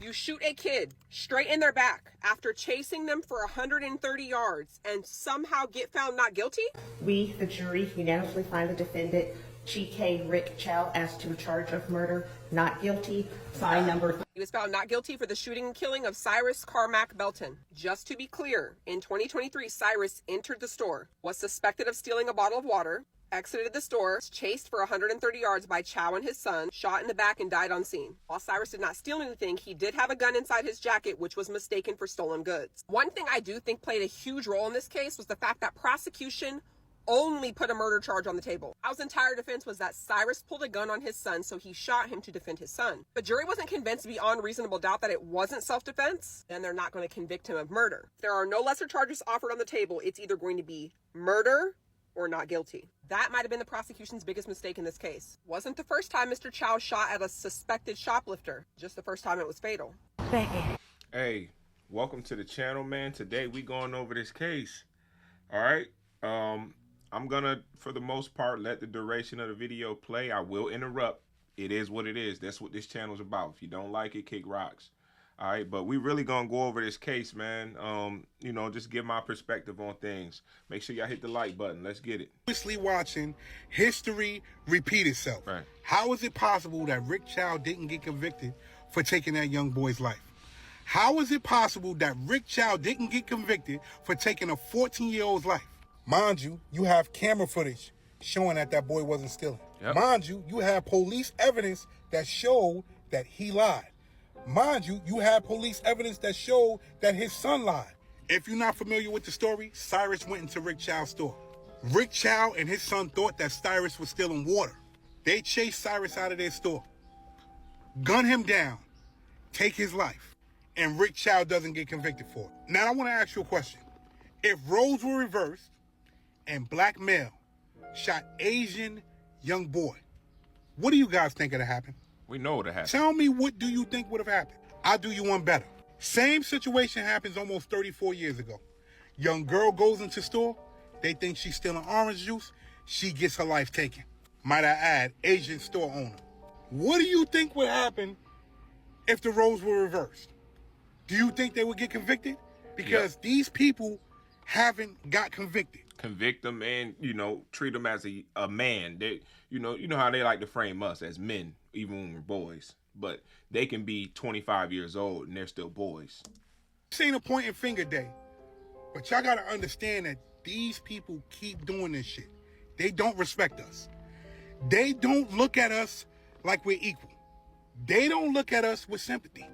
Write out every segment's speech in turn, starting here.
You shoot a kid straight in their back after chasing them for 130 yards and somehow get found not guilty? We, the jury, unanimously find the defendant, GK Rick Chow, as to a charge of murder, not guilty. Fine number. He was found not guilty for the shooting and killing of Cyrus Carmack-Belton. Just to be clear, in 2023, Cyrus entered the store, was suspected of stealing a bottle of water, exited the store, chased for 130 yards by Chow and his son, shot in the back, and died on scene. While Cyrus did not steal anything, he did have a gun inside his jacket, which was mistaken for stolen goods. One thing I do think played a huge role in this case was the fact that prosecution only put a murder charge on the table. Chow's entire defense was that Cyrus pulled a gun on his son, so he shot him to defend his son. The jury wasn't convinced beyond reasonable doubt that it wasn't self-defense, then they're not going to convict him of murder. If there are no lesser charges offered on the table, it's either going to be murder or not guilty. That might have been the prosecution's biggest mistake in this case. Wasn't the first time Mr. Chow shot at a suspected shoplifter, just the first time it was fatal. Hey, welcome to the channel, man. Today we going over this case. All right. I'm gonna, for the most part, let the duration of the video play. I will interrupt. It is what it is. That's what this channel is about. If you don't like it, kick rocks. All right, but we really gonna go over this case, man. You know, just give my perspective on things. Make sure y'all hit the like button. Let's get it. Obviously watching history repeat itself. Right. How is it possible that Rick Chow didn't get convicted for taking that young boy's life? How is it possible that Rick Chow didn't get convicted for taking a 14-year-old's life? Mind you, you have camera footage showing that that boy wasn't stealing. Yep. Mind you, you have police evidence that showed that he lied. Mind you, you have police evidence that showed that his son lied. If you're not familiar with the story, Cyrus went into Rick Chow's store. Rick Chow and his son thought that Cyrus was stealing water. They chased Cyrus out of their store, gun him down, take his life, and Rick Chow doesn't get convicted for it. Now I want to ask you a question. If roles were reversed and black male shot Asian young boy, what do you guys think would have happened? We know what happened. Tell me, what do you think would have happened? I'll do you one better. Same situation happens almost 34 years ago. Young girl goes into store. They think she's stealing orange juice. She gets her life taken. Might I add, Asian store owner. What do you think would happen if the roles were reversed? Do you think they would get convicted? Because these people haven't got convicted. Convict them and, you know, treat them as a man. They, you know how they like to frame us as men, even when we're boys. But they can be 25 years old and they're still boys. This ain't a pointing finger day. But y'all gotta understand that these people keep doing this shit. They don't respect us. They don't look at us like we're equal. They don't look at us with sympathy.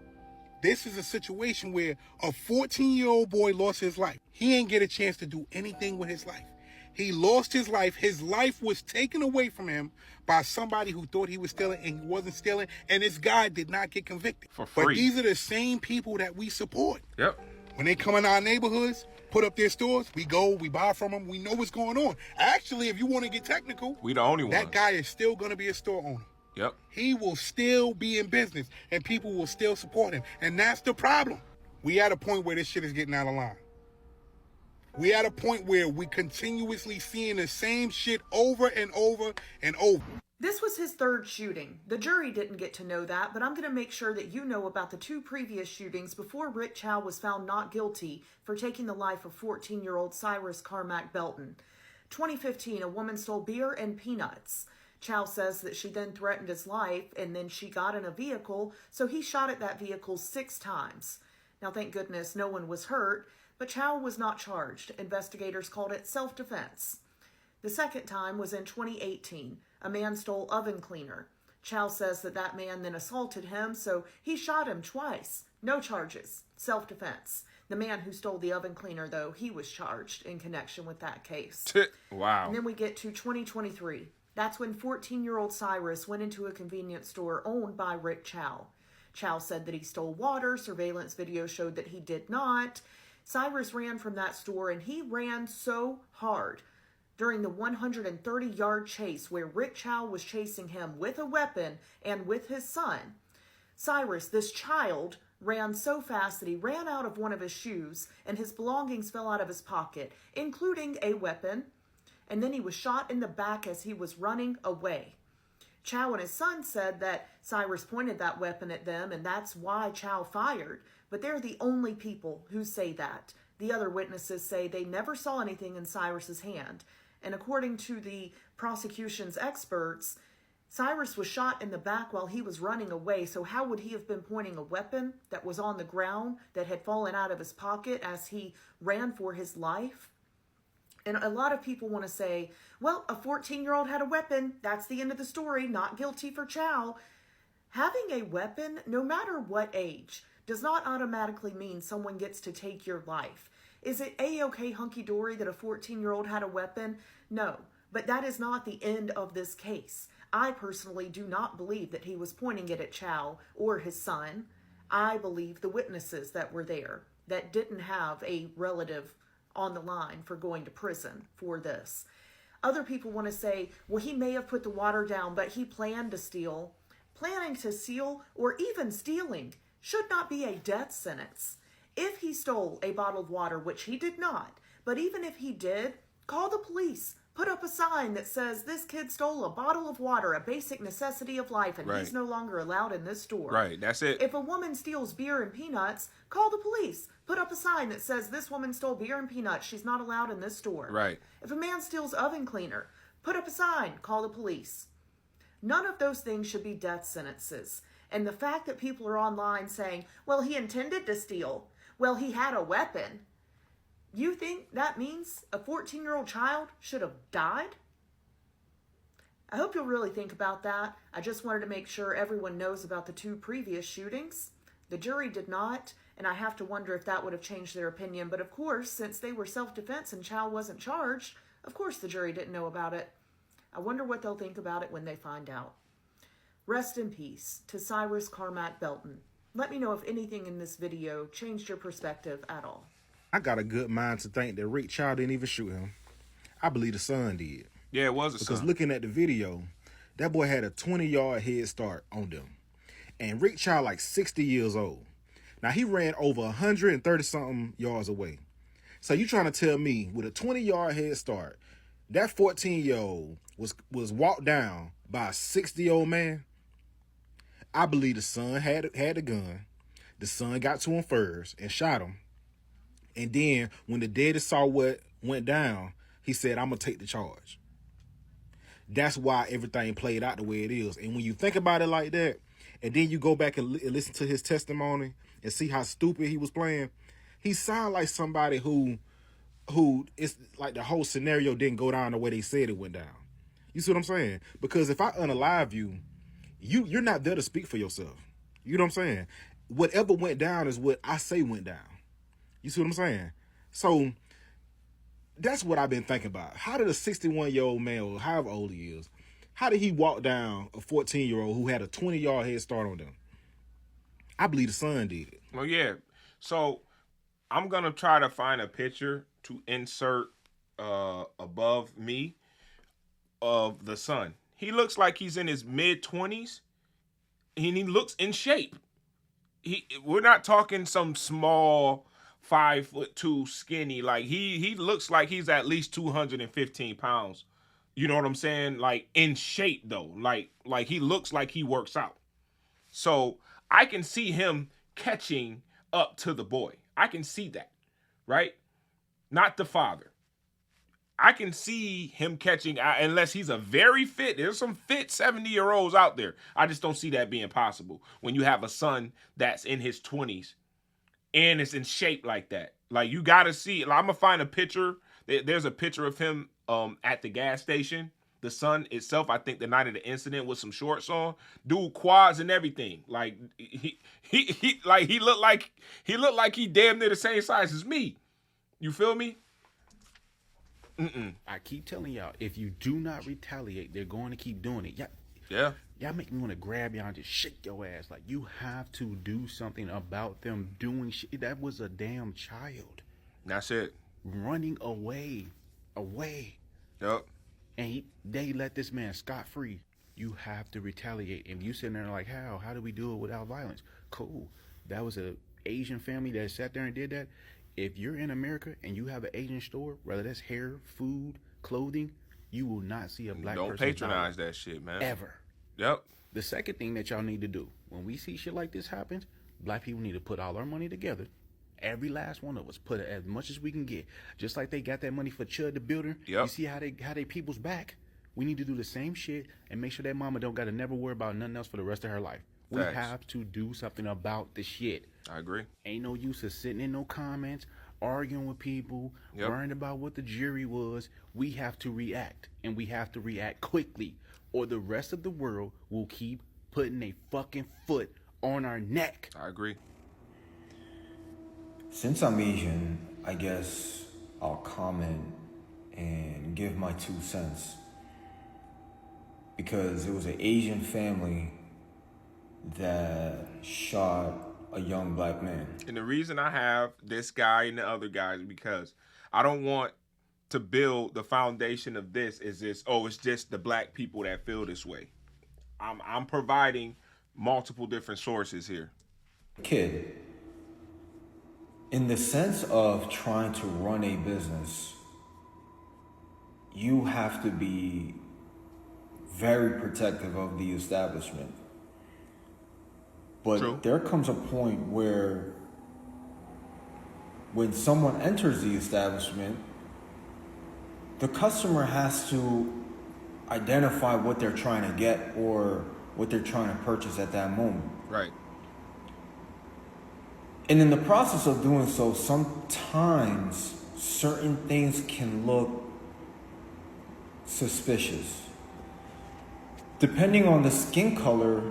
This is a situation where a 14-year-old boy lost his life. He ain't get a chance to do anything with his life. He lost his life. His life was taken away from him by somebody who thought he was stealing and he wasn't stealing. And this guy did not get convicted. For free. But these are the same people that we support. Yep. When they come in our neighborhoods, put up their stores, we go, we buy from them, we know what's going on. Actually, if you want to get technical, We the only ones. that guy is still going to be a store owner. Yep. He will still be in business and people will still support him. And that's the problem. We at a point where this shit is getting out of line. We at a point where we continuously seeing the same shit over and over and over. This was his third shooting. The jury didn't get to know that, but I'm going to make sure that you know about the two previous shootings before Rick Chow was found not guilty for taking the life of 14-year-old Cyrus Carmack-Belton. 2015, a woman stole beer and peanuts. Chow says that she then threatened his life and then she got in a vehicle, so he shot at that vehicle 6 times. Now, thank goodness no one was hurt, but Chow was not charged. Investigators called it self-defense. The second time was in 2018. A man stole oven cleaner. Chow says that that man then assaulted him, so he shot him twice. No charges. Self-defense. The man who stole the oven cleaner, though, he was charged in connection with that case. Wow. And then we get to 2023. That's when 14-year-old Cyrus went into a convenience store owned by Rick Chow. Chow said that he stole water. Surveillance video showed that he did not. Cyrus ran from that store, and he ran so hard during the 130-yard chase where Rick Chow was chasing him with a weapon and with his son. Cyrus, this child, ran so fast that he ran out of one of his shoes and his belongings fell out of his pocket, including a weapon, and then he was shot in the back as he was running away. Chow and his son said that Cyrus pointed that weapon at them and that's why Chow fired, but they're the only people who say that. The other witnesses say they never saw anything in Cyrus's hand. And according to the prosecution's experts, Cyrus was shot in the back while he was running away, so how would he have been pointing a weapon that was on the ground that had fallen out of his pocket as he ran for his life? And a lot of people want to say, well, a 14-year-old had a weapon. That's the end of the story. Not guilty for Chow. Having a weapon, no matter what age, does not automatically mean someone gets to take your life. Is it A-okay hunky-dory that a 14-year-old had a weapon? No, but that is not the end of this case. I personally do not believe that he was pointing it at Chow or his son. I believe the witnesses that were there that didn't have a relative on the line for going to prison for this. Other people want to say, well, he may have put the water down, but he planned to steal. Planning to steal or even stealing should not be a death sentence. If he stole a bottle of water, which he did not, but even if he did, call the police. Put up a sign that says this kid stole a bottle of water, a basic necessity of life, and he's no longer allowed in this store. Right, that's it. If a woman steals beer and peanuts, call the police. Put up a sign that says this woman stole beer and peanuts. She's not allowed in this store. Right. If a man steals oven cleaner, put up a sign. Call the police. None of those things should be death sentences. And the fact that people are online saying, well, he intended to steal. Well, he had a weapon. You think that means a 14-year-old child should have died? I hope you'll really think about that. I just wanted to make sure everyone knows about the 2 previous shootings. The jury did not, and I have to wonder if that would have changed their opinion. But of course, since they were self-defense and Chow wasn't charged, of course the jury didn't know about it. I wonder what they'll think about it when they find out. Rest in peace to Cyrus Carmack-Belton. Let me know if anything in this video changed your perspective at all. I got a good mind to think that Rick Chow didn't even shoot him. I believe the son did. Yeah, it was a Because son. looking at the video, that boy had a 20-yard head start on them. And Rick Chow like 60 years old. Now, he ran over 130-something yards away. So you trying to tell me with a 20-yard head start, that 14-year-old was walked down by a 60-year-old man? I believe the son had the gun. The son got to him first and shot him. And then when the daddy saw what went down, he said, I'm going to take the charge. That's why everything played out the way it is. And when you think about it like that, and then you go back and listen to his testimony and see how stupid he was playing, he sounded like somebody who it's like the whole scenario didn't go down the way they said it went down. You see what I'm saying? Because if I unalive you, you're not there to speak for yourself. You know what I'm saying? Whatever went down is what I say went down. You see what I'm saying? So that's what I've been thinking about. How did a 61-year-old man, or however old he is, how did he walk down a 14-year-old who had a 20-yard head start on them? I believe the son did it. Well, yeah. So I'm going to try to find a picture to insert above me of the son. He looks like he's in his mid-20s, and he looks in shape. We're not talking some small 5'2" skinny. Like he looks like he's at least 215 pounds. You know what I'm saying? Like in shape though. Like he looks like he works out. So I can see him catching up to the boy. I can see that, right? Not the father. I can see him catching, unless he's a very fit. There's some fit 70-year-olds out there. I just don't see that being possible when you have a son that's in his 20s and is in shape like that. Like, you got to see. Like, I'm going to find a picture. There's a picture of him at the gas station. The son itself, I think the night of the incident, with some shorts on. Dude, quads and everything. Like, he looked like he damn near the same size as me. You feel me? I keep telling y'all, if you do not retaliate, they're going to keep doing it. Yeah. Y'all make me want to grab y'all and just shake your ass. Like, you have to do something about them doing shit. That was a damn child. That's it. Running away. Yep. And they let this man scot-free. You have to retaliate. And you sitting there like, how do we do it without violence? Cool. That was a Asian family that sat there and did that. If you're in America and you have an Asian store, whether that's hair, food, clothing, you will not see a black person. Don't patronize that shit, man. Ever. Yep. The second thing that y'all need to do, when we see shit like this happen, black people need to put all our money together. Every last one of us put as much as we can get. Just like they got that money for Chud the Builder. Yep. You see how they people's back? We need to do the same shit and make sure that mama don't got to never worry about nothing else for the rest of her life. We Facts. have to do something about the shit. I agree. Ain't no use of sitting in no comments, arguing with people, Yep. worrying about what the jury was. We have to react, and we have to react quickly, or the rest of the world will keep putting a fucking foot on our neck. I agree. Since I'm Asian, I guess I'll comment and give my 2 cents. Because it was an Asian family that shot a young black man. And the reason I have this guy and the other guys is because I don't want to build the foundation of this is this, oh, it's just the black people that feel this way. I'm providing multiple different sources here. Kid, in the sense of trying to run a business, you have to be very protective of the establishment. But True. there comes a point where when someone enters the establishment, the customer has to identify what they're trying to get or what they're trying to purchase at that moment. Right. And in the process of doing so, sometimes certain things can look suspicious. Depending on the skin color,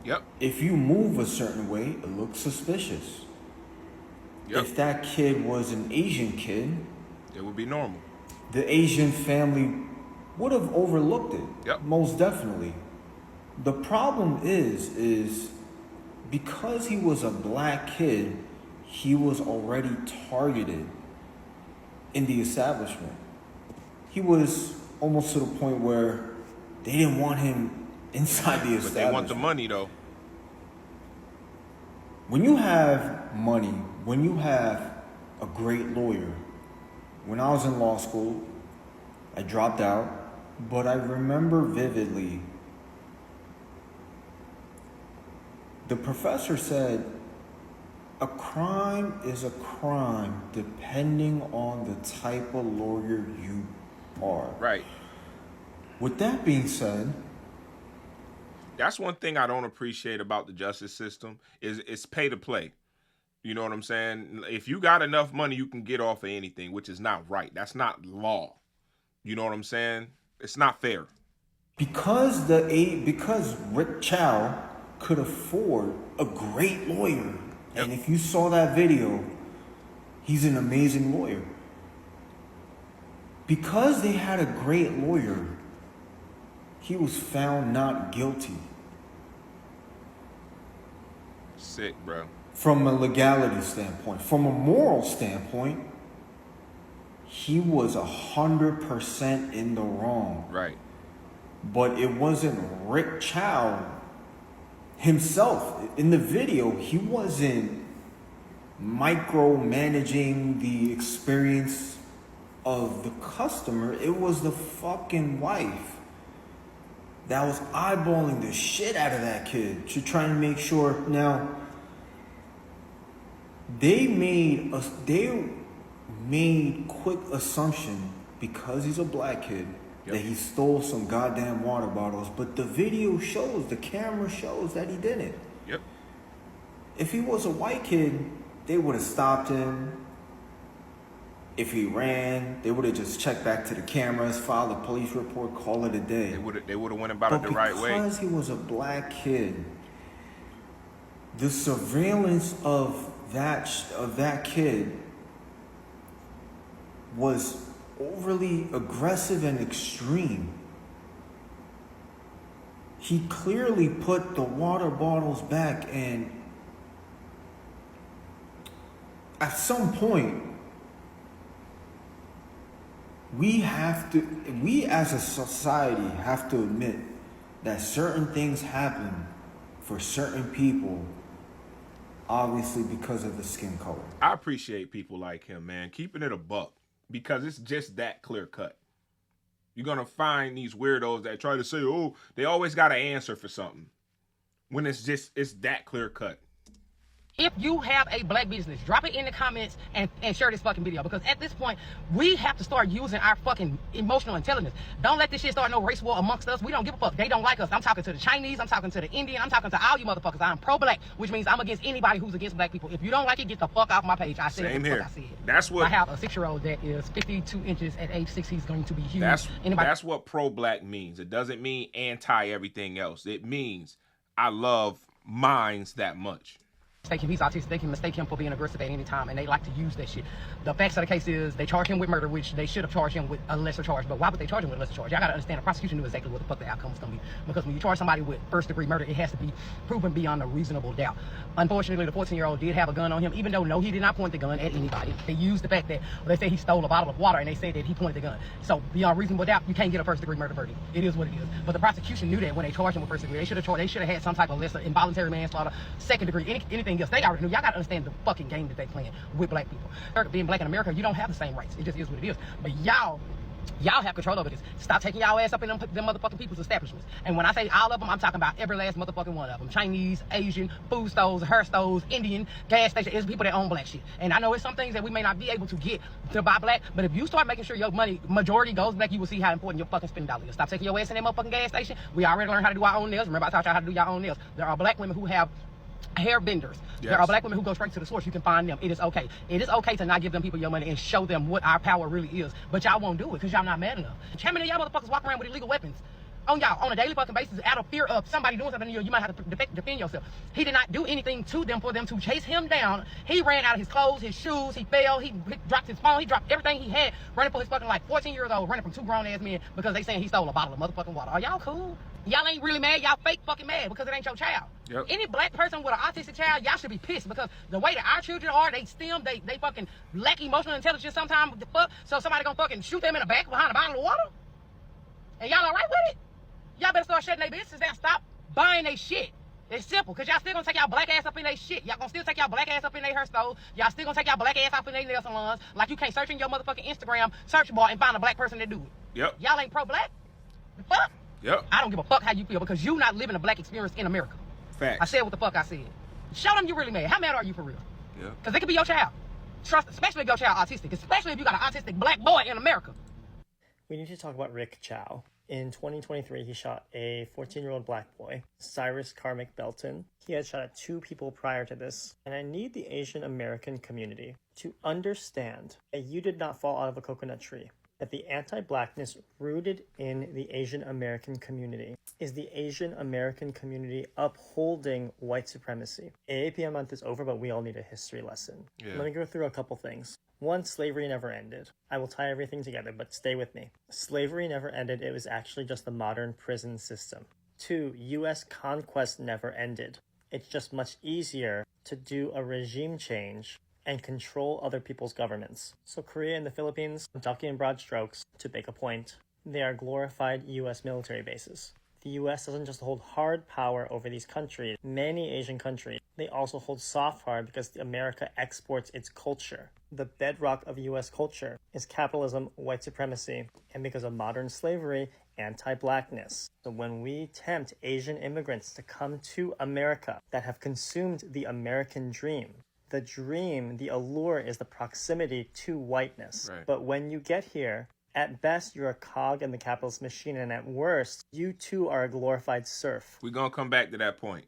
Yep. if you move a certain way, it looks suspicious. Yep. If that kid was an Asian kid, It would be normal. the Asian family would have overlooked it. Yep. Most definitely. The problem is because he was a black kid, he was already targeted in the establishment. He was almost to the point where they didn't want him inside the establishment. But they want the money though. When you have money, when you have a great lawyer, when I was in law school, I dropped out, but I remember vividly the professor said, a crime is a crime depending on the type of lawyer you are. Right. With that being said, That's one thing I don't appreciate about the justice system is it's pay to play. You know what I'm saying? If you got enough money, you can get off of anything, which is not right. That's not law. You know what I'm saying? It's not fair. because Rick Chow could afford a great lawyer, and if you saw that video, he's an amazing lawyer. Because they had a great lawyer, he was found not guilty. Sick, bro. From a legality standpoint, from a moral standpoint, he was 100% in the wrong. Right. But it wasn't Rick Chow himself. In the video, he wasn't micromanaging the experience of the customer. It was the fucking wife that was eyeballing the shit out of that kid to try and make sure. Now, they made quick assumption because he's a black kid that he stole some goddamn water bottles, but the video shows, the camera shows that he didn't. Yep. If he was a white kid, they would have stopped him. If he ran, they would have just checked back to the cameras, filed a police report, call it a day. They would have went about it the right way. Because he was a black kid, the surveillance of that kid was overly aggressive and extreme. He clearly put the water bottles back, and at some point, we as a society have to admit that certain things happen for certain people, obviously because of the skin color. I appreciate people like him, man, keeping it a buck because it's just that clear cut. You're going to find these weirdos that try to say, oh, they always got an answer for something. When it's that clear cut. If you have a black business, drop it in the comments and share this fucking video. Because at this point, we have to start using our fucking emotional intelligence. Don't let this shit start no race war amongst us. We don't give a fuck. They don't like us. I'm talking to the Chinese. I'm talking to the Indian. I'm talking to all you motherfuckers. I'm pro-black, which means I'm against anybody who's against black people. If you don't like it, get the fuck off my page. I said Same what the here. fuck I said. That's what... I have a 6-year-old that is 52 inches. At age 6, he's going to be huge. That's what pro-black means. It doesn't mean anti-everything else. It means I love mines that much. Mistake him. He's autistic. They can mistake him for being aggressive at any time, and they like to use that shit. The facts of the case is they charge him with murder, which they should have charged him with a lesser charge. But why would they charge him with a lesser charge? Y'all gotta understand, the prosecution knew exactly what the fuck the outcome was gonna be. Because when you charge somebody with first-degree murder, it has to be proven beyond a reasonable doubt. Unfortunately, the 14-year-old did have a gun on him, even though no, he did not point the gun at anybody. They used the fact that they say he stole a bottle of water, and they said that he pointed the gun. So beyond reasonable doubt, you can't get a first-degree murder verdict. It is what it is. But the prosecution knew that when they charged him with first-degree, they should have had some type of lesser involuntary manslaughter, second-degree, anything else. They already knew. Y'all gotta understand the fucking game that they playing with black people. Being black in America, you don't have the same rights. It just is what it is. But y'all have control over this. Stop taking y'all ass up in them motherfucking people's establishments. And when I say all of them, I'm talking about every last motherfucking one of them. Chinese, Asian, food stores, hair stores, Indian, gas stations. It's people that own black shit. And I know it's some things that we may not be able to get to buy black, but if you start making sure your money majority goes black, you will see how important your fucking spending dollar is. Stop taking your ass in that motherfucking gas station. We already learned how to do our own nails. Remember I taught y'all how to do your own nails. There are black women who have hair vendors. Yes. There are black women who go straight to the source. You can find them. It is okay. It is okay to not give them people your money and show them what our power really is. But y'all won't do it because y'all not mad enough. How many of y'all motherfuckers walk around with illegal weapons on y'all on a daily fucking basis out of fear of somebody doing something to you? You might have to defend yourself. He did not do anything to them for them to chase him down. He ran out of his clothes, his shoes. He fell. He dropped his phone. He dropped everything he had running for his fucking life. 14 years old running from 2 grown-ass men because they saying he stole a bottle of motherfucking water. Are y'all cool? Y'all ain't really mad. Y'all fake fucking mad because it ain't your child. Yep. Any black person with an autistic child, y'all should be pissed because the way that our children are, they fucking lack emotional intelligence sometimes. The fuck? So somebody gonna fucking shoot them in the back behind a bottle of water? And y'all alright with it? Y'all better start shutting their business down. Stop buying their shit. It's simple, because y'all still gonna take y'all black ass up in their shit. Y'all gonna still take y'all black ass up in their hair store. Y'all still gonna take y'all black ass up in their nail salons. Like you can't search in your motherfucking Instagram search bar and find a black person that do it. Yep. Y'all ain't pro-black? The fuck? Yep. I don't give a fuck how you feel because you not living a black experience in America. Facts. I said what the fuck I said. Show them you really mad. How mad are you for real? Yeah. Because it could be your child. Trust, especially if your child autistic. Especially if you got an autistic black boy in America. We need to talk about Rick Chow. In 2023, he shot a 14-year-old black boy, Cyrus Carmack-Belton. He had shot at 2 people prior to this. And I need the Asian American community to understand that you did not fall out of a coconut tree. That the anti-blackness rooted in the Asian American community is the Asian American community upholding white supremacy. AAPI month is over, but we all need a history lesson. Yeah. Let me go through a couple things. 1, slavery never ended. I will tie everything together, but stay with me. Slavery never ended. It was actually just the modern prison system. 2, U.S. conquest never ended. It's just much easier to do a regime change and control other people's governments. So Korea and the Philippines, I'm talking in broad strokes to make a point, they are glorified U.S. military bases. The U.S. doesn't just hold hard power over these countries, many Asian countries, they also hold soft power because America exports its culture. The bedrock of U.S. culture is capitalism, white supremacy, and because of modern slavery, anti-blackness. So when we tempt Asian immigrants to come to America that have consumed the American dream, the allure is the proximity to whiteness. Right. But when you get here, at best, you're a cog in the capitalist machine, and at worst, you too are a glorified serf. We're going to come back to that point.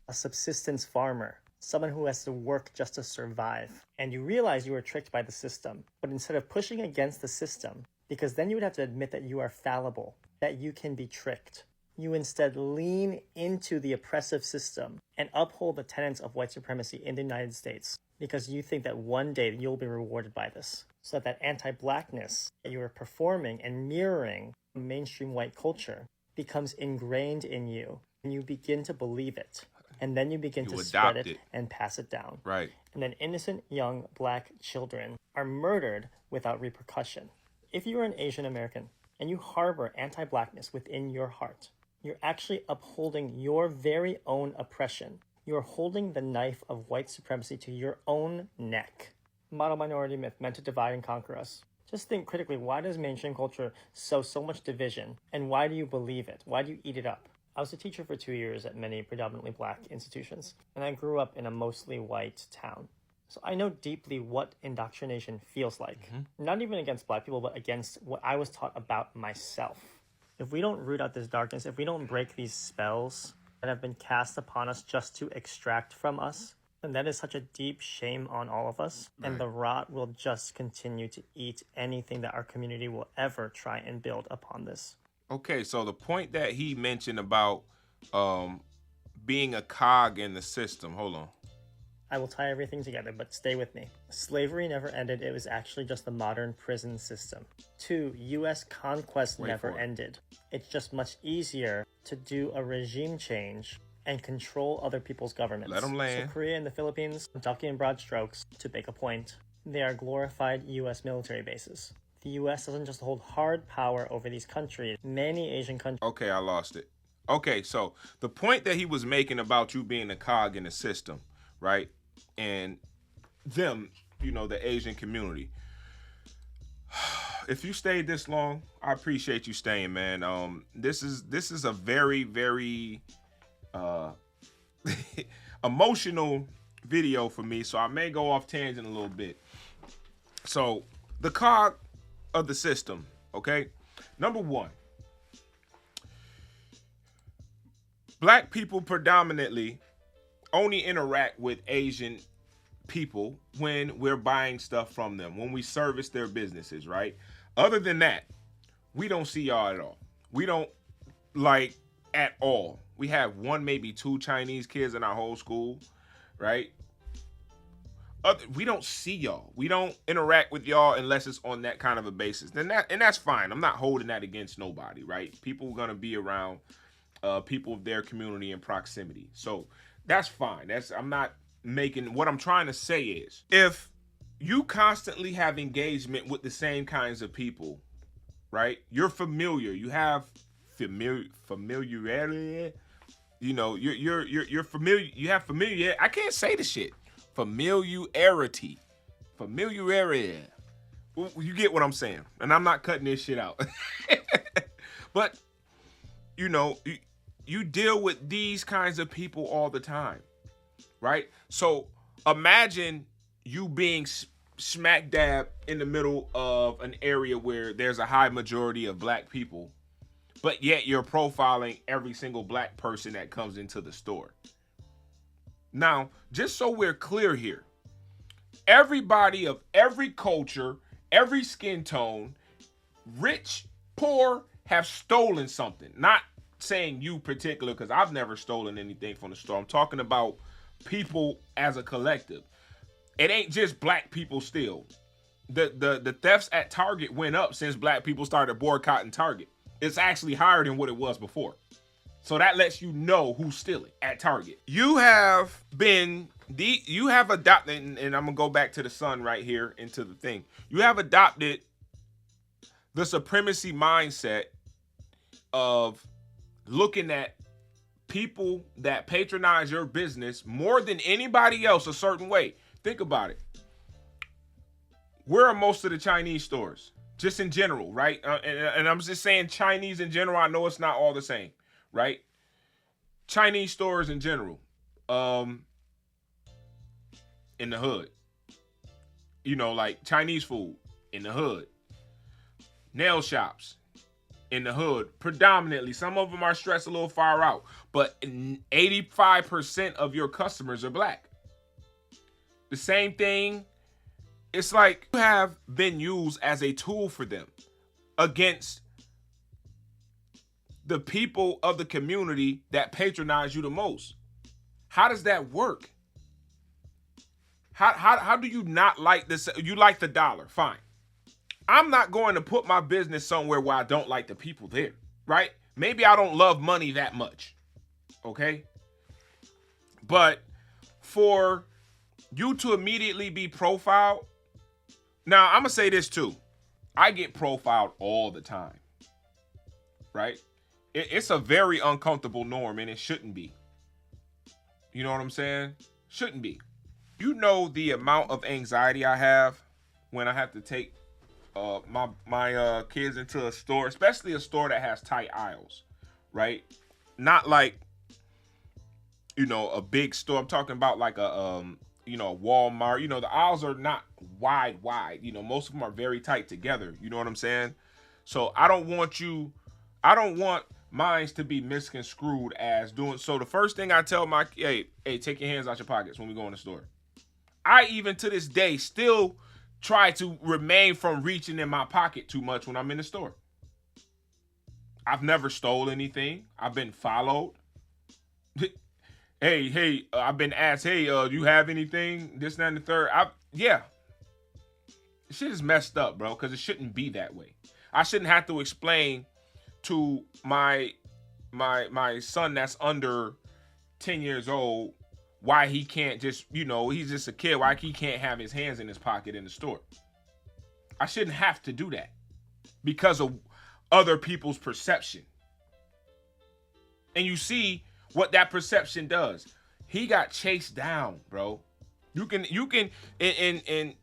A subsistence farmer, someone who has to work just to survive. And you realize you were tricked by the system. But instead of pushing against the system, because then you would have to admit that you are fallible, that you can be tricked, you instead lean into the oppressive system and uphold the tenets of white supremacy in the United States because you think that one day you'll be rewarded by this. So that anti-blackness that you are performing and mirroring mainstream white culture becomes ingrained in you and you begin to believe it. And then you begin to spread it and pass it down. Right. And then innocent young black children are murdered without repercussion. If you are an Asian American and you harbor anti-blackness within your heart, you're actually upholding your very own oppression. You're holding the knife of white supremacy to your own neck. Model minority myth meant to divide and conquer us. Just think critically, why does mainstream culture sow so much division? And why do you believe it? Why do you eat it up? I was a teacher for 2 years at many predominantly black institutions, and I grew up in a mostly white town. So I know deeply what indoctrination feels like. Not even against black people, but against what I was taught about myself. If we don't root out this darkness, if we don't break these spells that have been cast upon us just to extract from us, then that is such a deep shame on all of us. Right. And the rot will just continue to eat anything that our community will ever try and build upon this. Okay, so the point that he mentioned about being a cog in the system, hold on. I will tie everything together, but stay with me. Slavery never ended. It was actually just the modern prison system. 2, U.S. conquest never ended. It's just much easier to do a regime change and control other people's governments. Let them land. So Korea and the Philippines, I'm talking in broad strokes to make a point, they are glorified U.S. military bases. The U.S. doesn't just hold hard power over these countries. Many Asian countries... Okay, I lost it. Okay, so the point that he was making about you being a cog in the system, right? And them, you know, the Asian community. If you stayed this long, I appreciate you staying, man. This is a very, very emotional video for me, so I may go off tangent a little bit. So the cog of the system, okay? Number one, black people predominantly only interact with Asian people when we're buying stuff from them, when we service their businesses, right? Other than that, we don't see y'all at all. We don't, like, at all. We have 1, maybe 2 Chinese kids in our whole school, right? We don't see y'all. We don't interact with y'all unless it's on that kind of a basis. And that's fine. I'm not holding that against nobody, right? People are gonna be around people of their community and proximity. So that's fine. I'm not making, what I'm trying to say is, if you constantly have engagement with the same kinds of people, right? You're familiar. You have familiarity. You know, you're familiar. You have familiar. I can't say the shit. Familiarity. Well, you get what I'm saying, and I'm not cutting this shit out. But you know, you deal with these kinds of people all the time, right? So imagine you being smack dab in the middle of an area where there's a high majority of black people, but yet you're profiling every single black person that comes into the store. Now, just so we're clear here, everybody of every culture, every skin tone, rich, poor, have stolen something. Not saying you particular, because I've never stolen anything from the store. I'm talking about people as a collective. It ain't just black people steal. The thefts at Target went up since black people started boycotting Target. It's actually higher than what it was before. So that lets you know who's stealing at Target. You have adopted, and I'm gonna go back to the sun right here into the thing. You have adopted the supremacy mindset of looking at people that patronize your business more than anybody else a certain way. Think about it. Where are most of the Chinese stores? Just in general, right? And I'm just saying Chinese in general. I know it's not all the same, right? Chinese stores in general, in the hood. You know, like Chinese food in the hood. Nail shops in the hood, predominantly. Some of them are stretched a little far out, but 85% of your customers are black. The same thing. It's like you have been used as a tool for them against the people of the community that patronize you the most. How does that work? How do you not like this? You like the dollar, fine. I'm not going to put my business somewhere where I don't like the people there, right? Maybe I don't love money that much, okay? But for you to immediately be profiled, now I'm gonna say this too. I get profiled all the time, right? It's a very uncomfortable norm, and it shouldn't be. You know what I'm saying? Shouldn't be. You know the amount of anxiety I have when I have to take my kids into a store, especially a store that has tight aisles, right? Not like, you know, a big store. I'm talking about like a you know, a Walmart. You know, the aisles are not wide. You know, most of them are very tight together. You know what I'm saying? So I don't want mines to be misconstrued as doing. So the first thing I tell my, hey, take your hands out your pockets when we go in the store. I even to this day still try to remain from reaching in my pocket too much when I'm in the store. I've never stole anything. I've been followed. Hey, I've been asked, hey, do you have anything? This, that, and the third. Yeah. Shit is messed up, bro, because it shouldn't be that way. I shouldn't have to explain to my son that's under 10 years old why he can't just, you know, he's just a kid, why he can't have his hands in his pocket in the store. I shouldn't have to do that because of other people's perception. And you see what that perception does. He got chased down, bro. You can, and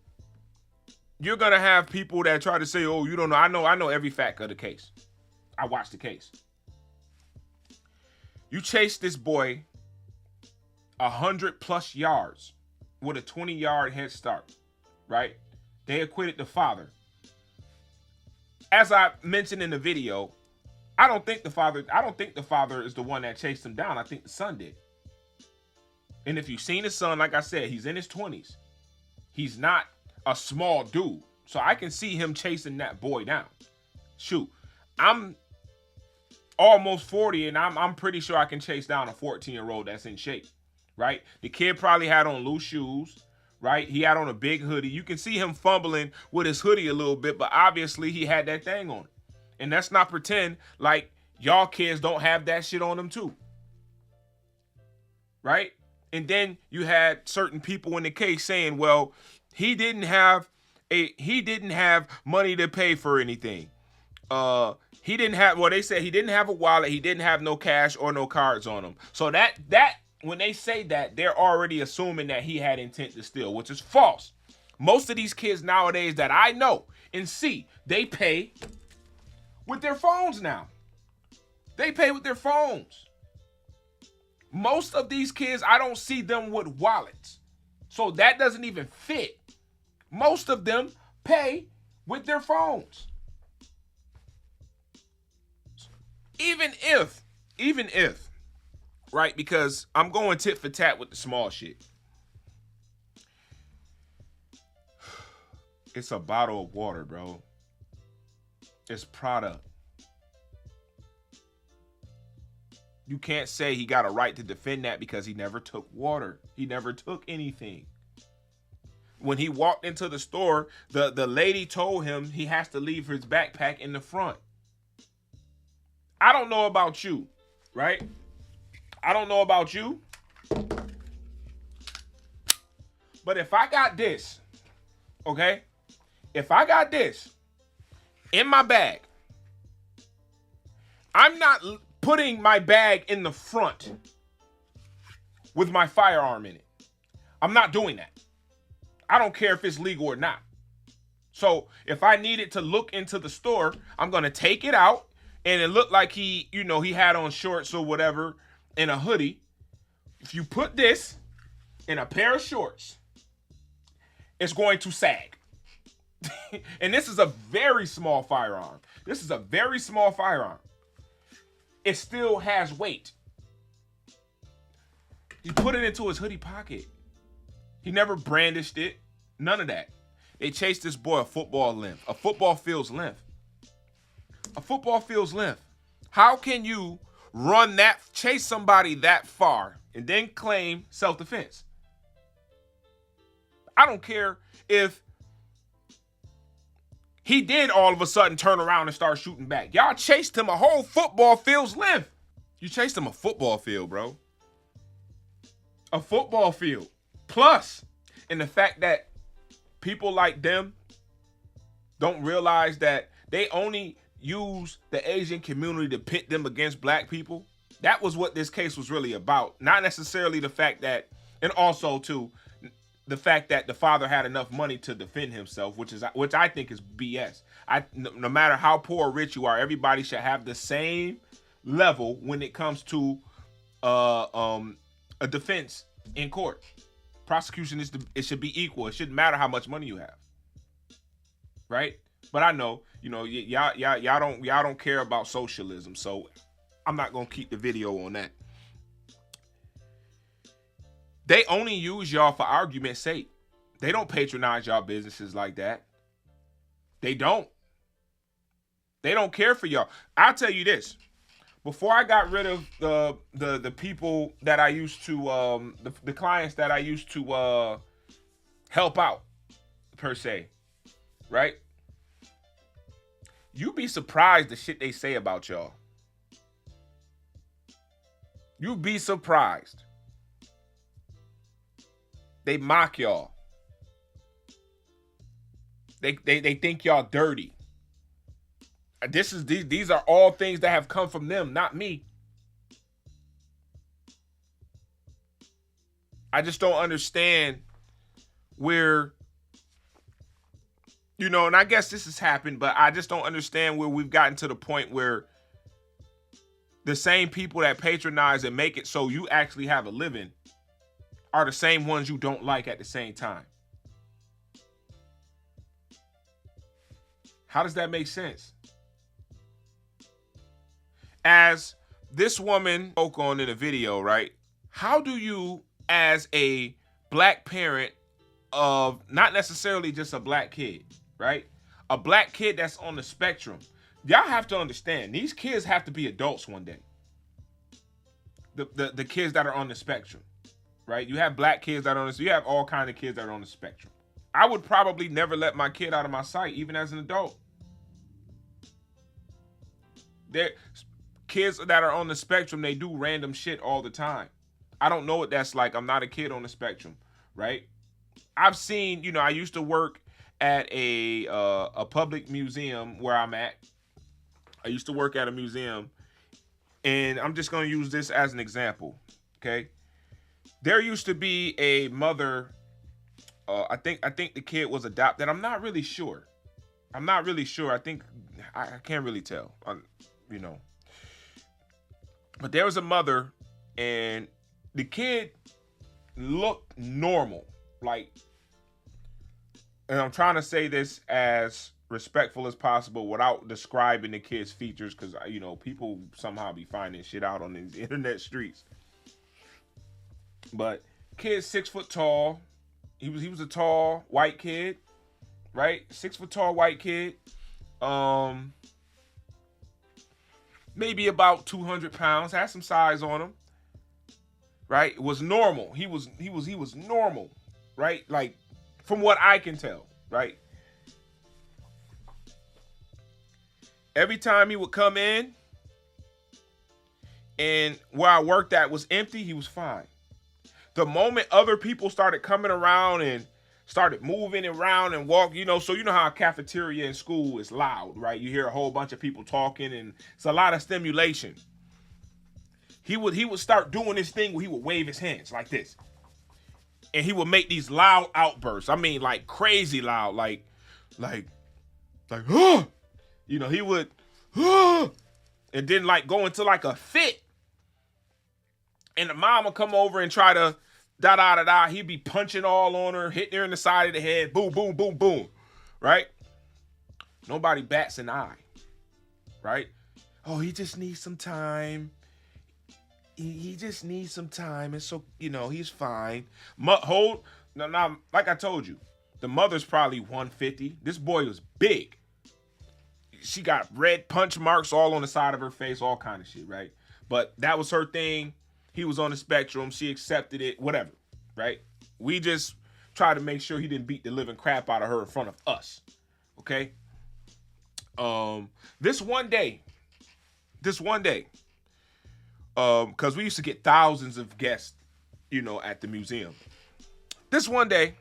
you're gonna have people that try to say, "Oh, you don't know." I know every fact of the case. I watched the case. You chased this boy 100+ yards with a 20-yard head start, right? They acquitted the father. As I mentioned in the video, I don't think the father is the one that chased him down. I think the son did. And if you've seen his son, like I said, he's in his 20s. He's not a small dude. So I can see him chasing that boy down. Shoot, I'm almost 40 and I'm pretty sure I can chase down a 14-year-old that's in shape, right? The kid probably had on loose shoes, right? He had on a big hoodie. You can see him fumbling with his hoodie a little bit, but obviously he had that thing on. And let's not pretend like y'all kids don't have that shit on them too. Right? And then you had certain people in the case saying, well, he didn't have money to pay for anything. He didn't have, well, they said he didn't have a wallet, he didn't have no cash or no cards on him. So that when they say that, they're already assuming that he had intent to steal, which is false. Most of these kids nowadays that I know and see, they pay with their phones now. They pay with their phones. Most of these kids, I don't see them with wallets. So that doesn't even fit. Most of them pay with their phones. Even if, right? Because I'm going tit for tat with the small shit. It's a bottle of water, bro. It's product. You can't say he got a right to defend that because he never took water. He never took anything. When he walked into the store, the lady told him he has to leave his backpack in the front. I don't know about you, right? I don't know about you. But if I got this, okay? If I got this in my bag, I'm not putting my bag in the front with my firearm in it. I'm not doing that. I don't care if it's legal or not. So if I needed to look into the store, I'm going to take it out and it looked like he had on shorts or whatever and a hoodie. If you put this in a pair of shorts, it's going to sag. And this is a very small firearm. This is a very small firearm. It still has weight. He put it into his hoodie pocket. He never brandished it. None of that. They chased this boy a football length. A football field's length. A football field's length. How can you chase somebody that far and then claim self-defense? I don't care if he did all of a sudden turn around and start shooting back. Y'all chased him a whole football field's length. You chased him a football field, bro. A football field. Plus, in the fact that people like them don't realize that they only use the Asian community to pit them against black people. That was what this case was really about. Not necessarily the fact that, and also too, the fact that the father had enough money to defend himself, which I think is BS. No matter how poor or rich you are, everybody should have the same level when it comes to a defense in court. Prosecution it should be equal. It shouldn't matter how much money you have, right? But I know, y'all don't care about socialism, so I'm not gonna keep the video on that. They only use y'all for argument's sake. They don't patronize y'all businesses like that. They don't. They don't care for y'all. I'll tell you this. Before I got rid of the people that I used to the clients that I used to help out, per se, right? You'd be surprised the shit they say about y'all. You'd be surprised. They mock y'all. They think y'all dirty. These are all things that have come from them, not me. I just don't understand where, and I guess this has happened, but I just don't understand where we've gotten to the point where the same people that patronize and make it so you actually have a living are the same ones you don't like at the same time. How does that make sense? As this woman spoke on in a video, right? How do you, as a black parent of not necessarily just a black kid, right? A black kid that's on the spectrum. Y'all have to understand, these kids have to be adults one day. The kids that are on the spectrum, right? You have black kids that are on this, you have all kinds of kids that are on the spectrum. I would probably never let my kid out of my sight, even as an adult. Kids that are on the spectrum, they do random shit all the time. I don't know what that's like. I'm not a kid on the spectrum, right? I've seen, I used to work at a public museum where I'm at. I used to work at a museum, and I'm just going to use this as an example, okay? There used to be a mother. I think the kid was adopted. I'm not really sure. I think I can't really tell. But there was a mother, and the kid looked normal. And I'm trying to say this as respectful as possible without describing the kid's features, because people somehow be finding shit out on these internet streets. But kid's 6 foot tall. He was a tall white kid, right? 6 foot tall white kid. Maybe about 200 pounds, had some size on him, right? It was normal. He was normal, right? Like, from what I can tell, right? Every time he would come in and where I worked at was empty, he was fine. The moment other people started coming around and started moving around and walking, so you know how a cafeteria in school is loud, right? You hear a whole bunch of people talking and it's a lot of stimulation. He would start doing this thing where he would wave his hands like this. And he would make these loud outbursts. I mean, like crazy loud, like, oh, he would, oh, and then like go into like a fit. And the mom would come over and try to da-da-da-da. He'd be punching all on her, hitting her in the side of the head. Boom, boom, boom, boom. Right? Nobody bats an eye. Right? Oh, he just needs some time. He just needs some time. And so, he's fine. Now, like I told you, the mother's probably 150. This boy was big. She got red punch marks all on the side of her face, all kind of shit, right? But that was her thing. He was on the spectrum. She accepted it, whatever, right? We just tried to make sure he didn't beat the living crap out of her in front of us, okay? This one day, because we used to get thousands of guests, at the museum. This one day,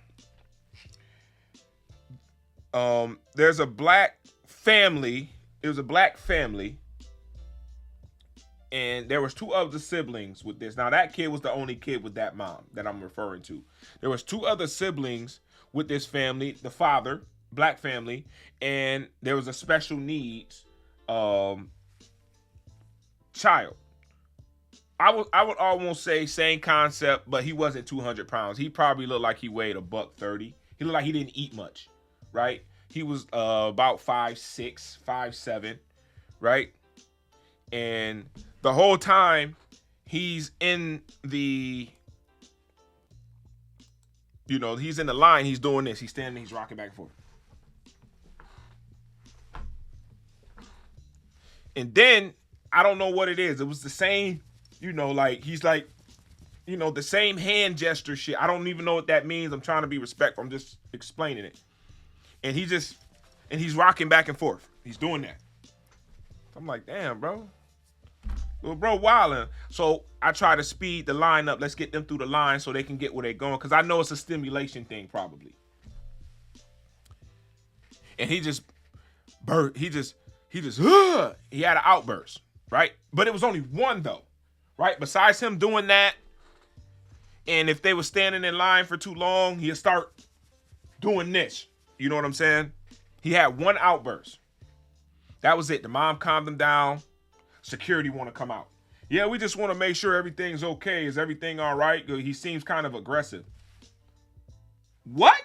there's a black family. It was a black family And there was 2 other siblings with this. Now, that kid was the only kid with that mom that I'm referring to. There was 2 other siblings with this family, the father, black family, and there was a special needs child. I would almost say same concept, but he wasn't 200 pounds. He probably looked like he weighed $130. He looked like he didn't eat much, right? He was about 5'6", 5'7", right? And the whole time he's in the, he's in the line, he's doing this. He's standing, he's rocking back and forth. And then, I don't know what it is. It was the same, he's like, the same hand gesture shit. I don't even know what that means. I'm trying to be respectful. I'm just explaining it. And he's rocking back and forth. He's doing that. I'm like, damn, bro. Well, bro, wildin'. So I try to speed the line up. Let's get them through the line so they can get where they're going. Because I know it's a stimulation thing, probably. And he had an outburst, right? But it was only one, though, right? Besides him doing that, and if they were standing in line for too long, he'd start doing this. You know what I'm saying? He had one outburst. That was it. The mom calmed him down. Security want to come out. Yeah, we just want to make sure everything's okay. Is everything all right? He seems kind of aggressive. What?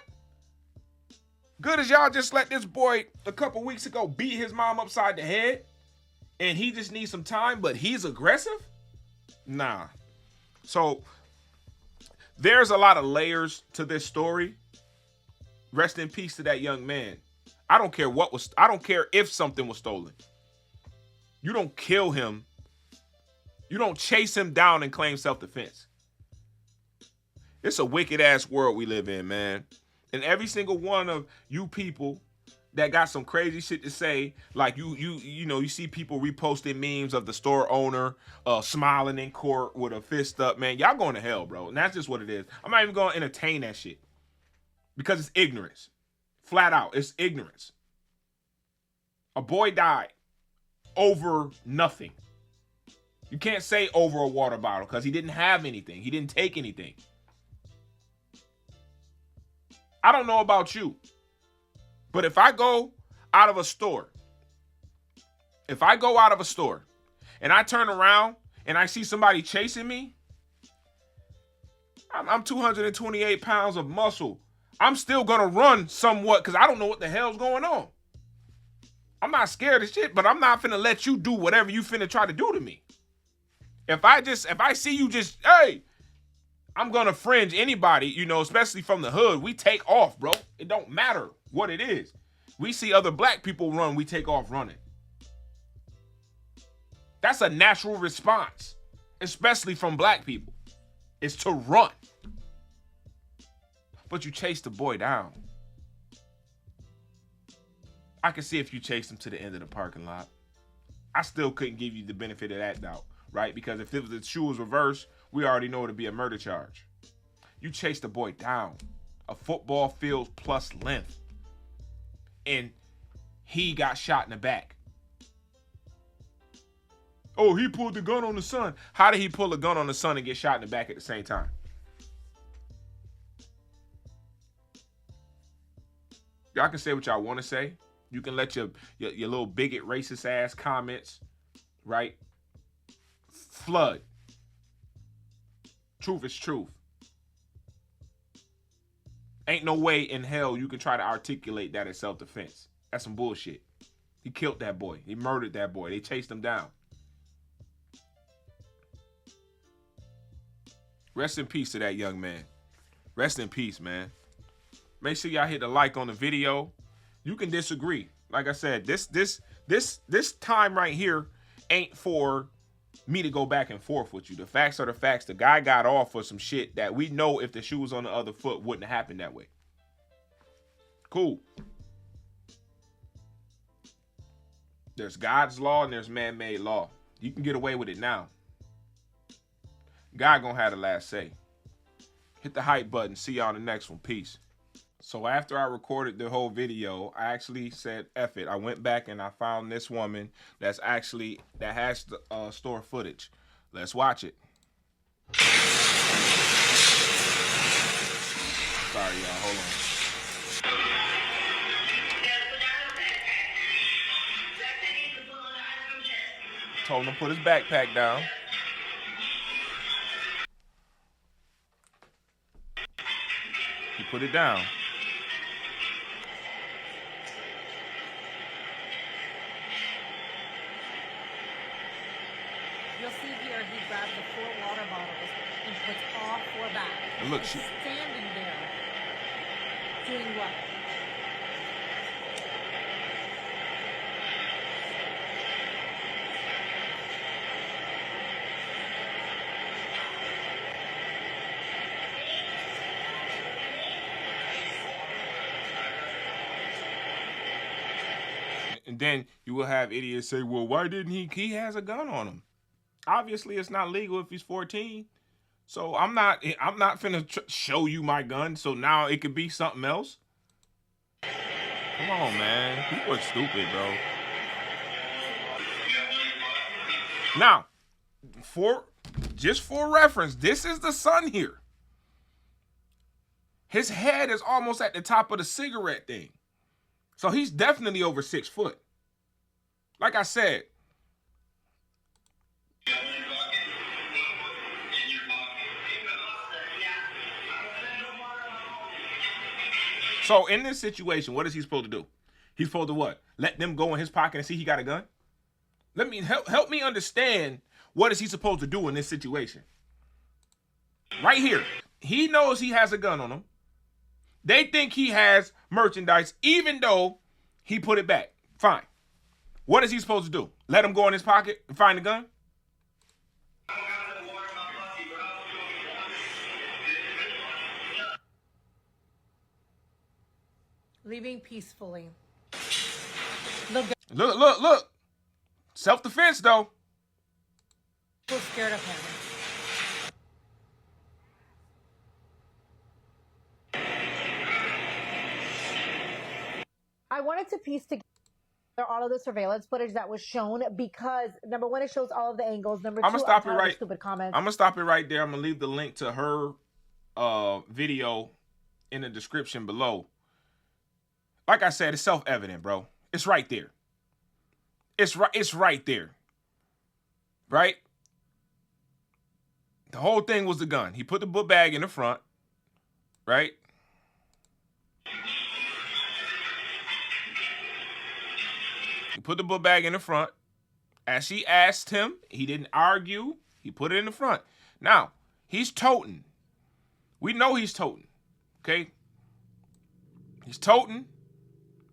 Good as y'all just let this boy a couple weeks ago beat his mom upside the head and he just needs some time, but he's aggressive? Nah. So there's a lot of layers to this story. Rest in peace to that young man. I don't care if something was stolen. You don't kill him. You don't chase him down and claim self-defense. It's a wicked ass world we live in, man. And every single one of you people that got some crazy shit to say, like you see people reposting memes of the store owner smiling in court with a fist up, man. Y'all going to hell, bro. And that's just what it is. I'm not even going to entertain that shit because it's ignorance. Flat out, it's ignorance. A boy died over nothing. You can't say over a water bottle because he didn't have anything. He didn't take anything. I don't know about you, but if I go out of a store, and I turn around and I see somebody chasing me, I'm 228 pounds of muscle. I'm still going to run somewhat because I don't know what the hell's going on. I'm not scared of shit, but I'm not finna let you do whatever you finna try to do to me. If I see you just, hey, I'm gonna fringe anybody, especially from the hood. We take off, bro. It don't matter what it is. We see other black people run, we take off running. That's a natural response, especially from black people. It's to run. But you chase the boy down. I can see if you chased him to the end of the parking lot. I still couldn't give you the benefit of that doubt, right? Because if the shoe was reversed, we already know it'd be a murder charge. You chased the boy down, a football field plus length, and he got shot in the back. Oh, he pulled the gun on the son. How did he pull a gun on the son and get shot in the back at the same time? Y'all can say what y'all want to say. You can let your little bigot, racist ass comments, right, flood. Truth is truth. Ain't no way in hell you can try to articulate that as self-defense. That's some bullshit. He killed that boy. He murdered that boy. They chased him down. Rest in peace to that young man. Rest in peace, man. Make sure y'all hit the like on the video. You can disagree. Like I said, this time right here ain't for me to go back and forth with you. The facts are the facts. The guy got off for some shit that we know if the shoe was on the other foot wouldn't have happened that way. Cool. There's God's law and there's man-made law. You can get away with it now. God gonna have the last say. Hit the hype button. See y'all on the next one. Peace. So after I recorded the whole video, I actually said, F it. I went back and I found this woman that has the store footage. Let's watch it. Sorry, y'all. Hold on. Told him to put his backpack down. He put it down. You'll see here he grabs the 4 water bottles and puts all 4 back. And look, He's she standing there doing what? And then you will have idiots say, well, why didn't he has a gun on him? Obviously, it's not legal if he's 14. So I'm not finna show you my gun. So now it could be something else. Come on, man. People are stupid, bro. Now, just for reference, this is the son here. His head is almost at the top of the cigarette thing. So he's definitely over 6 foot. Like I said. So in this situation, what is he supposed to do? He's supposed to what? Let them go in his pocket and see he got a gun? Let me help me understand, what is he supposed to do in this situation? Right here. He knows he has a gun on him. They think he has merchandise, even though he put it back. Fine. What is he supposed to do? Let him go in his pocket and find the gun? Leaving peacefully. Look. Self-defense, though. People scared of him. I wanted to piece together all of the surveillance footage that was shown because, number one, it shows all of the angles. Number two, I'm gonna stop it right. Stupid comments. I'm gonna stop it right there. I'm gonna leave the link to her video in the description below. Like I said, it's self-evident, bro. It's right there. It's right there. Right? The whole thing was the gun. He put the book bag in the front. Right? He put the book bag in the front. As she asked him, he didn't argue. He put it in the front. Now, he's toting. We know he's toting. Okay? He's toting.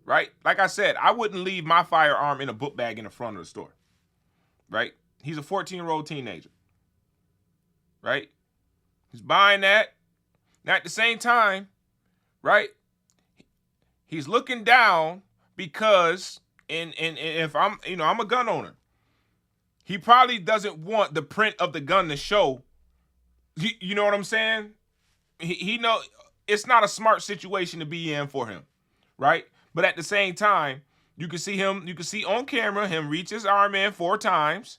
Right? Like I said, I wouldn't leave my firearm in a book bag in the front of the store. Right? He's a 14-year-old teenager. Right? He's buying that. Now, at the same time, right? He's looking down because, and if I'm a gun owner. He probably doesn't want the print of the gun to show. You know what I'm saying? He know it's not a smart situation to be in for him. Right? But at the same time, you can see on camera him reach his arm in 4 times.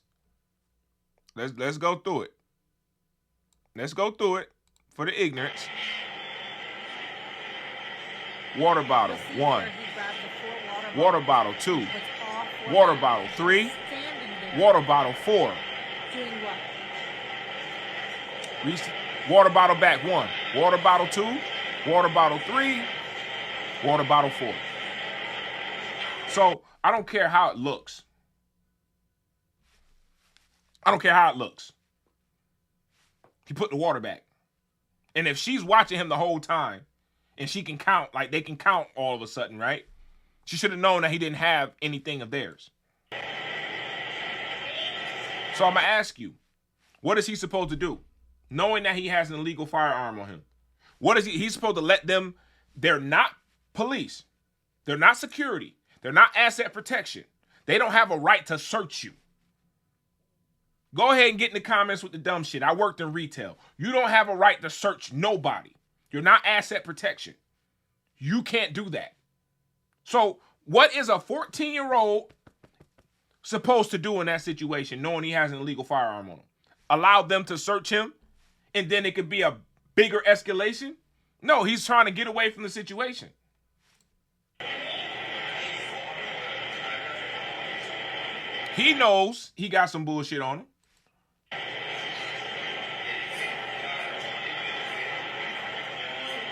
Let's go through it. Let's go through it for the ignorance. Water bottle, 1. Water bottle, 2. Water bottle, 3. Water bottle, 4. Doing what? Reach water bottle back, 1. Water bottle, 2. Water bottle, 3. Water bottle, 4. So I don't care how it looks. I don't care how it looks. He put the water back. And if she's watching him the whole time and she can count, like they can count all of a sudden, right? She should have known that he didn't have anything of theirs. So I'm going to ask you, what is he supposed to do? Knowing that he has an illegal firearm on him. What is he's supposed to let them, they're not police. They're not security. They're not asset protection. They don't have a right to search you. Go ahead and get in the comments with the dumb shit. I worked in retail. You don't have a right to search nobody. You're not asset protection. You can't do that. So what is a 14-year-old supposed to do in that situation, knowing he has an illegal firearm on him? Allow them to search him, and then it could be a bigger escalation? No, he's trying to get away from the situation. He knows he got some bullshit on him.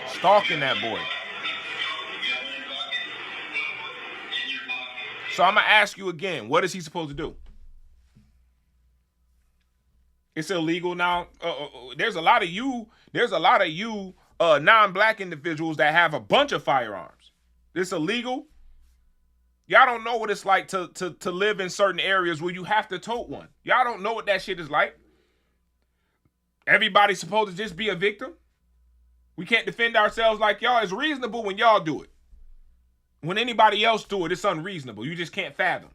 Stalking that boy. So I'm going to ask you again, what is he supposed to do? It's illegal now. There's a lot of you non-black individuals that have a bunch of firearms. It's illegal. Y'all don't know what it's like to live in certain areas where you have to tote one. Y'all don't know what that shit is like. Everybody's supposed to just be a victim. We can't defend ourselves like y'all. It's reasonable when y'all do it. When anybody else do it, it's unreasonable. You just can't fathom.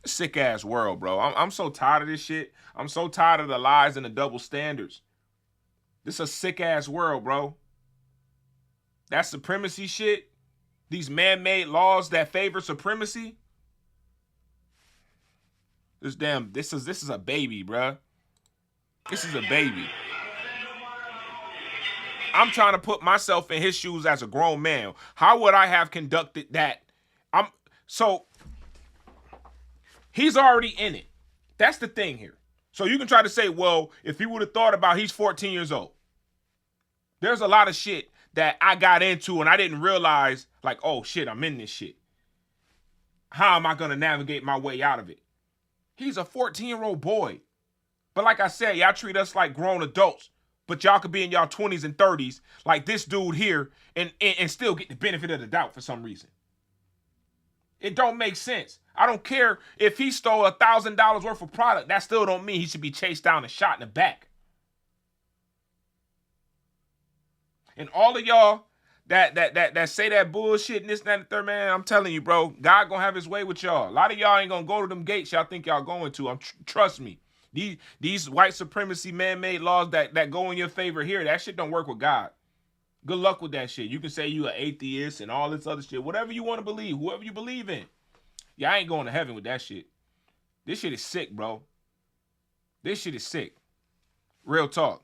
Sick ass world, bro. I'm so tired of this shit. I'm so tired of the lies and the double standards. This is a sick ass world, bro. That supremacy shit, these man-made laws that favor supremacy. This is a baby, bruh. This is a baby. I'm trying to put myself in his shoes as a grown man. How would I have conducted that? So he's already in it. That's the thing here. So you can try to say, well, if he would have thought about he's 14 years old. There's a lot of shit that I got into and I didn't realize, like, oh shit, I'm in this shit. How am I going to navigate my way out of it? He's a 14-year-old boy. But like I said, y'all treat us like grown adults, but y'all could be in y'all 20s and 30s like this dude here and still get the benefit of the doubt for some reason. It don't make sense. I don't care if he stole $1,000 worth of product. That still don't mean he should be chased down and shot in the back. And all of y'all that say that bullshit and this, that, and the third, man, I'm telling you, bro, God gonna have his way with y'all. A lot of y'all ain't gonna go to them gates y'all think y'all going to. Trust me. These white supremacy man-made laws that go in your favor here, that shit don't work with God. Good luck with that shit. You can say you an atheist and all this other shit. Whatever you want to believe, whoever you believe in. Y'all ain't going to heaven with that shit. This shit is sick, bro. This shit is sick. Real talk.